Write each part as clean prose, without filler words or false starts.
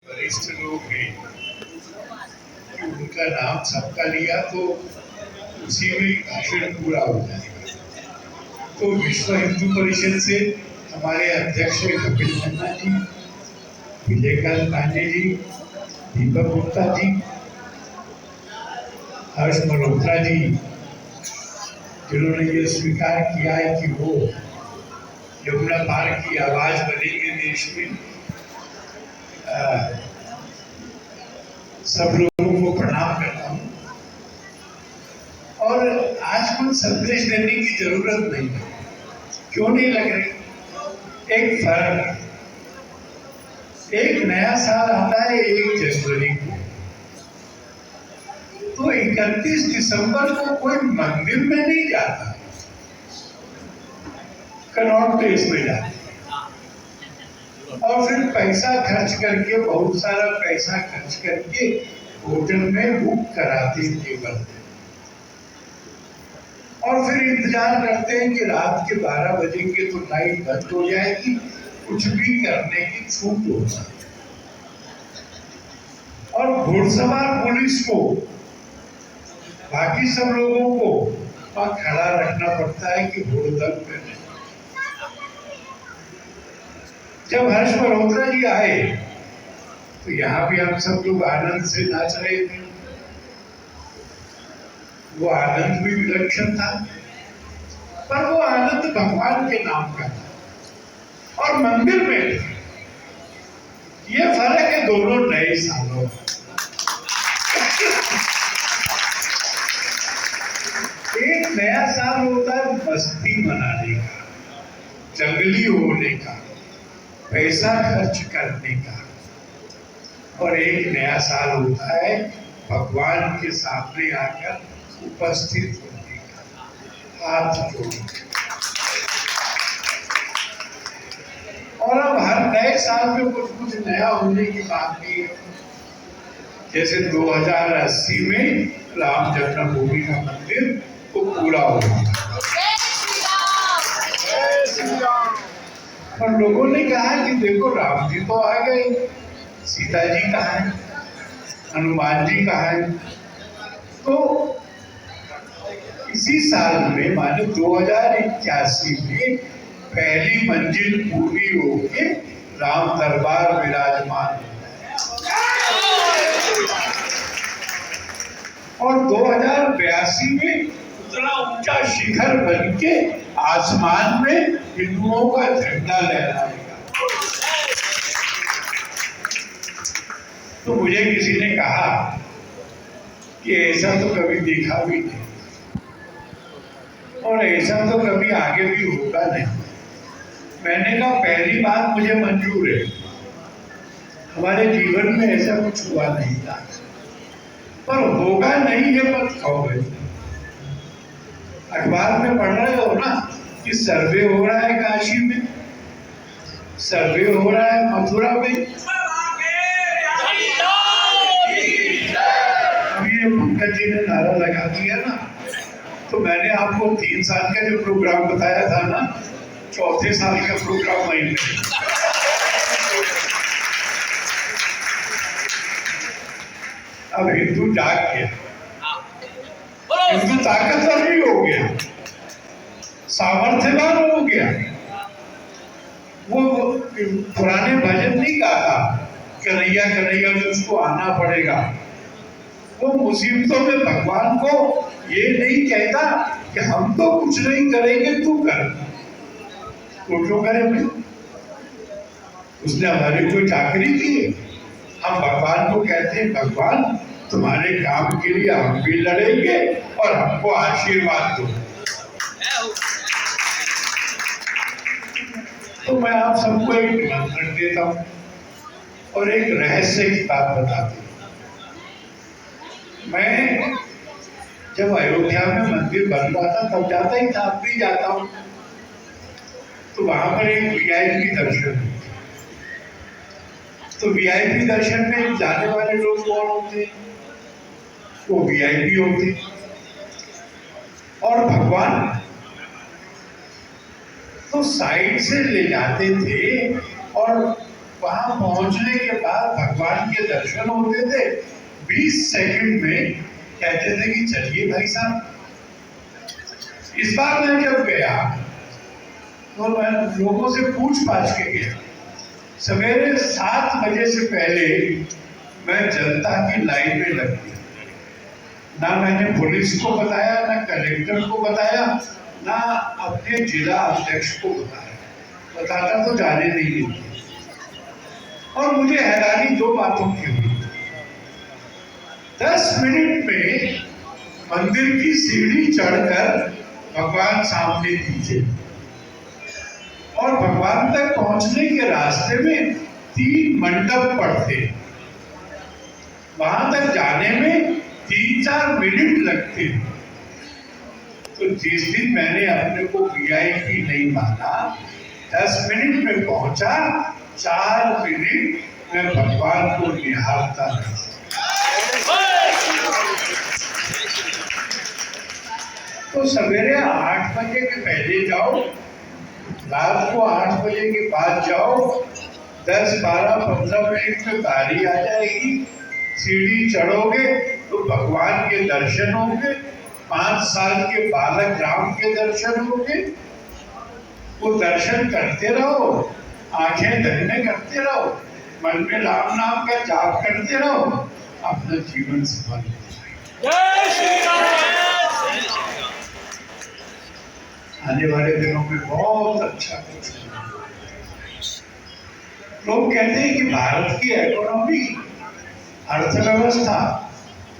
वरिष्ठ लोग हैं कि उनका नाम सबका लिया तो उसी में भाषण पूरा हो जाएगा। तो विश्व हिंदू परिषद से हमारे अध्यक्ष कपिल खन्ना जी, विजयकांत पांडे जी, दीपक गुप्ता जी, हर्ष मल्होत्रा जी, जिन्होंने ये स्वीकार किया है कि वो यमुना पार की आवाज बनेंगे देश में, सब लोगों को प्रणाम करता हूँ। और आज कुछ संदेश देने की जरूरत नहीं है। क्यों नहीं लग रही? एक फर्क, एक नया साल आता है 1 जनवरी को, तो 31 दिसंबर को कोई मंदिर में नहीं जाता, कनॉट प्लेस में जाता और फिर पैसा खर्च करके, बहुत सारा पैसा खर्च करके होटल में बुक कराते टेबल और फिर इंतजार करते हैं कि रात के 12 बजेंगे तो लाइट बंद हो जाएगी, कुछ भी करने की छूट होगी। और घुड़सवार पुलिस को, बाकी सब लोगों को वहां खड़ा रखना पड़ता है कि घोड़दौड़ में नहीं। जब हर्ष मल्होत्रा जी आए तो यहाँ भी हम सब लोग आनंद से नाच रहे थे। वो आनंद भी विलक्षण था, पर वो आनंद भगवान के नाम का था और मंदिर में था। ये फर्क है दोनों नए सालों का। एक नया साल होता है मस्ती मनाने का, जंगली होने का, पैसा खर्च करने का, और एक नया साल होता है भगवान के सामने आकर उपस्थित होने का, हाथ जोड़ने का। और अब हर नए साल में कुछ कुछ नया होने की बात नहीं है। जैसे 2080 में राम जन्मभूमि का मंदिर तो पूरा होगा, और लोगों ने कहा कि देखो राम जी तो आ गए, सीता जी कहाँ है, हनुमान जी कहाँ है। तो इसी साल में माने 2081 में पहली मंजिल पूरी होके राम दरबार विराजमान और 2082 में उतना ऊंचा शिखर बन के आसमान में हिंदुओं का झंडा लहराएगा। तो मुझे किसी ने कहा कि ऐसा तो कभी देखा भी नहीं और ऐसा तो कभी आगे भी होगा नहीं। मैंने कहा पहली बात मुझे मंजूर है, हमारे जीवन में ऐसा कुछ हुआ नहीं था, पर होगा नहीं ये मत कहो। अखबार में पढ़ रहे हो ना कि सर्वे हो रहा है काशी में, सर्वे हो रहा है मथुरा में। अभी ये पंकज जी ने नारा लगा दिया ना, तो मैंने आपको 3 साल का जो प्रोग्राम बताया था ना, 4थे साल का प्रोग्राम वहीं पे। अब हिंदू जाग गया, हिंदू ताकतवर नहीं हो गया, सामर्थ्यवान हो गया। वो पुराने भजन नहीं गाता कन्हैया कन्हैया जो उसको आना पड़ेगा। वो मुसीबतों में भगवान को ये नहीं कहता कि हम तो कुछ नहीं करेंगे, तू कर। वो क्यों करे भाई? उसने हमारी कोई चाकरी की है? हम भगवान को कहते हैं भगवान तुम्हारे काम के लिए हम भी लड़ेंगे और हमको आशीर्वाद दो। तो मैं आप सबको एक निमंत्रण देता हूँ और एक रहस्य की बात बताती हूँ। मैं जब अयोध्या में मंदिर बन रहा था तब जाता ही था, अब भी जाता हूँ। तो वहां पर एक वीआईपी दर्शन, तो वीआईपी दर्शन में जाने वाले लोग कौन होते? वो वीआईपी होते। और भगवान तो साइड से ले जाते थे और वहां पहुंचने के बाद भगवान भगवान के दर्शन होते थे, 20 सेकंड में कहते थे कि चलिए भाई साहब। इस बार मैं जब गया तो मैं लोगों से पूछ पाछ के गया। सवेरे 7 बजे से पहले मैं जनता की लाइन में लग गया। ना मैंने पुलिस को बताया, ना कलेक्टर को बताया, ना अपने जिला अध्यक्ष को बताया। बताता तो जाने नहीं देते। और मुझे हैरानी 2 बातों की हुई। 10 मिनट में मंदिर की सीढ़ी चढ़कर भगवान सामने दिखे और भगवान तक पहुंचने के रास्ते में 3 मंडप पड़ते। वहां तक जाने में 3-4 मिनट लगते। तो जिस दिन मैंने अपने को वीआईपी नहीं माना, 10 मिनट में पहुंचा, 4 मिनट में भगवान को निहारता रहा। तो सवेरे 8 बजे के पहले जाओ, रात को 8 बजे के बाद जाओ, 10, 12, 15 मिनट में बारी आ जाएगी। सीढ़ी चढ़ोगे तो भगवान के दर्शन होंगे। 5 साल के बालक राम के दर्शन होंगे। वो दर्शन करते रहो, आंखें धन्य करते रहो, मन में राम नाम का जाप करते रहो, अपना जीवन सफल हो जाएगा। आने वाले दिनों में बहुत अच्छा कुछ होगा। लोग कहते हैं कि भारत की इकोनॉमी, अर्थव्यवस्था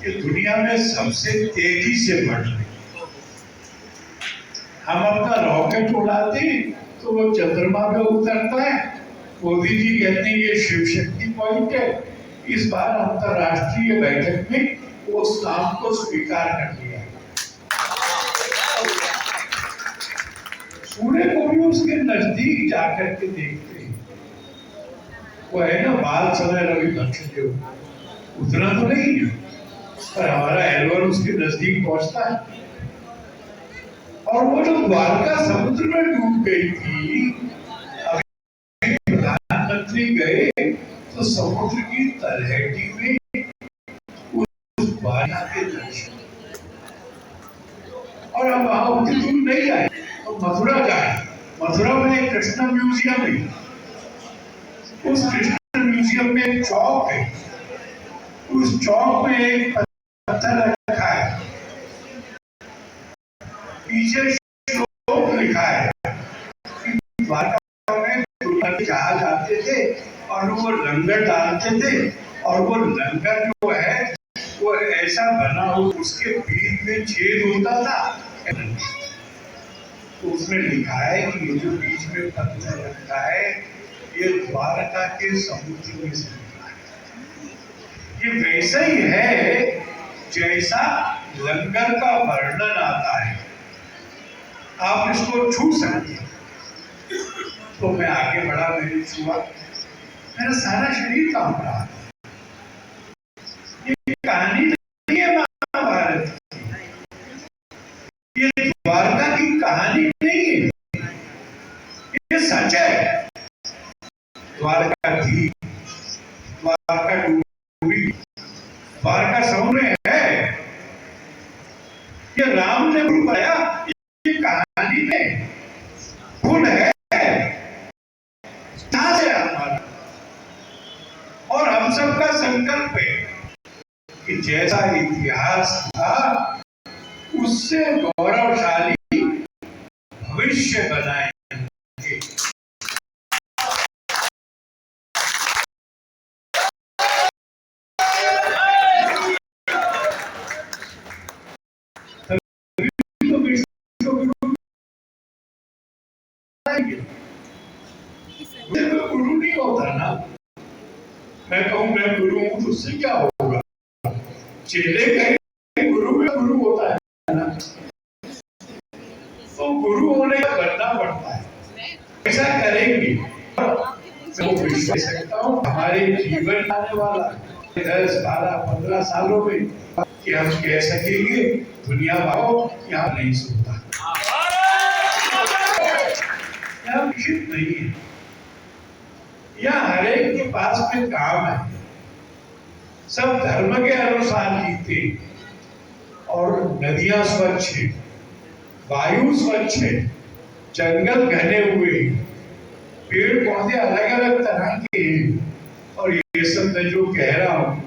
ये दुनिया में सबसे तेजी से बढ़ रही है। हम अपना रॉकेट उड़ाते तो वो चंद्रमा पे उतरता है। मोदी जी कहते हैं ये शिव शक्ति पॉइंट है। इस बार अंतरराष्ट्रीय बैठक में वो उस नाम को स्वीकार कर लिया। सूर्य को भी उसके नजदीक जाकर के देखते हैं। वो है ना बाल समय रवि भक्षदेव, उतना तो नहीं है, पर हमारा एलवर उसके नजदीक पहुंचता है। और वो जो द्वारका समुद्र में डूब गई थी, अभी प्रधानमंत्री गए तो समुद्र की तलहटी में उस द्वारका के दर्शन। और अब वहां उतनी दूर नहीं आए तो मथुरा जाए। मथुरा में एक कृष्ण म्यूजियम है। उस कृष्ण म्यूजियम में एक चौक है। उस चौक में एक पत्थर रखा है, पीछे श्लोक लिखा है कि द्वारका में दुनिया के जहाज आते थे और वो लंगर डालते थे, और वो लंगर जो है वो ऐसा बना हो, उसके बीच में छेद होता था। तो उसमें लिखा है कि ये जो बीच में पत्थर रखा है ये द्वारका के समुद्र में से निकला है। ये वैसा ही है जैसा लंगर का वर्णन आता है। आप इसको छू सकते। तो मैं आगे बढ़ा, मैंने छुआ, मेरा सारा शरीर कांप रहा। ये कहानी नहीं है महाभारत की, ये द्वारका की कहानी नहीं है, ये सच है। द्वारका थी, द्वारका डूबी, द्वारका समुद्र में है। ये राम ने बताया, ये कहानी में खुद है। कहां से हमारा और हम सबका संकल्प है कि जैसा इतिहास था उससे गौरवशाली भविष्य बनाएंगे। गुरु नहीं होता ना, मैं कहूं मैं गुरु हूं तो उससे क्या होगा? चेले कहें गुरु में गुरु होता है ना, तो गुरु होने का बनना पड़ता है। ऐसा करेंगे मैं विश्वास सकता हूँ हमारे जीवन आने वाला 10, 12, 15 सालों में कि हम कह सकेंगे दुनिया भाव यहाँ नहीं सुनता, निश्चित नहीं है। यहाँ हर एक के पास में काम है। सब धर्म के अनुसार जीते, और नदियां स्वच्छ है, वायु स्वच्छ है, जंगल घने हुए हैं, पेड़ पौधे अलग अलग तरह के हैं। और ये सब मैं जो कह रहा हूँ,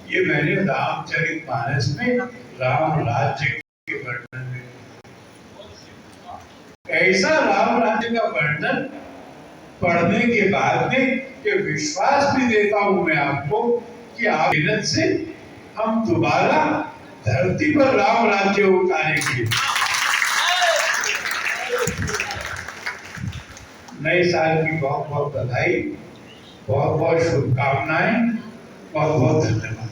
ये मैंने रामचरितमानस में राम राज्य के वर्णन में, ऐसा राम राज्य का वर्णन पढ़ने के बाद में ये विश्वास भी देता हूं मैं आपको कि आप मेहनत से हम दोबारा धरती पर राम राज्य उतारेंगे। नए साल की बहुत बहुत बधाई, बहुत बहुत शुभकामनाएं, बहुत बहुत धन्यवाद।